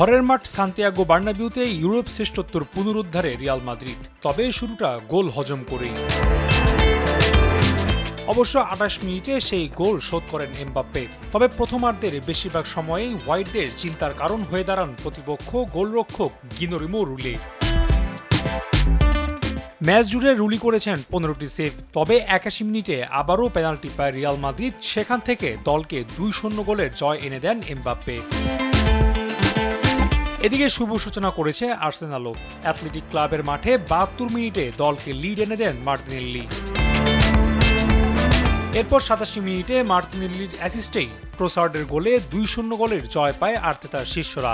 ঘরের মাঠ Santiago বার্নাবিউতে Europe শ্রেষ্ঠত্বর পুনরুদ্ধারে Real Madrid, তবে শুরুটা গোল হজম করেই। অবশ্য ২৮ মিনিটে সেই গোল শোধ করেন এমবাপ্পে। তবে প্রথমার্ধের বেশিরভাগ সময়েই হোয়াইটদের চিন্তার কারণ হয়ে দাঁড়ান প্রতিপক্ষ গোলরক্ষক গিনোরিমো রুলে। ম্যাচ জুড়ে রুলি করেছেন ১৫টি সেভ। তবে ৮১ মিনিটে আবারও পেনাল্টি পায় রিয়াল মাদ্রিদ, সেখান থেকে দলকে ২-০ গোলের জয় এনে দেন এমবাপ্পে। এদিকে শুভ সূচনা করেছে আর্সেনালও। অ্যাথলেটিক ক্লাবের মাঠে ৭২ মিনিটে দলকে লিড এনে দেন মার্তিনেল্লি। এরপর ৮৭ মিনিটে মার্তিনেল্লির অ্যাসিস্টেই ট্রোসার্ডের গোলে ২-০ গোলের জয় পায় আর্তেতার শিষ্যরা।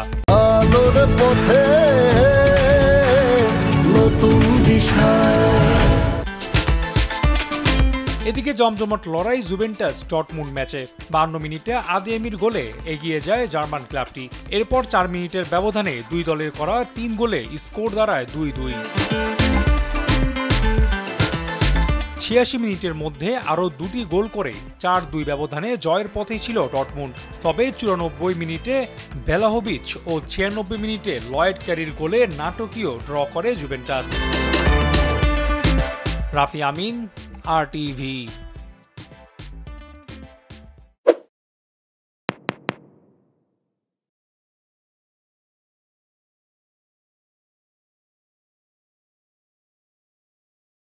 এদিকে জমজমাট লড়াই জুভেন্টাস ডর্টমুন্ড ম্যাচে। ৫২ মিনিটে আদিয়েমির গোলে এগিয়ে যায় জার্মান ক্লাবটি। এরপর ৪ মিনিটের ব্যবধানে দুই দলের করা ৩ গোলে স্কোর দাঁড়ায় ২-২। ৮৬ মিনিটের মধ্যে আরও দুটি গোল করে ৪-২ ব্যবধানে জয়ের পথেই ছিল ডর্টমুন্ড। তবে ৯৪ মিনিটে ভ্লাহোভিচ ও ৯৬ মিনিটে লয়েড ক্যারির গোলে নাটকীয় ড্র করে জুভেন্টাস। রাফি আমিন, RTV।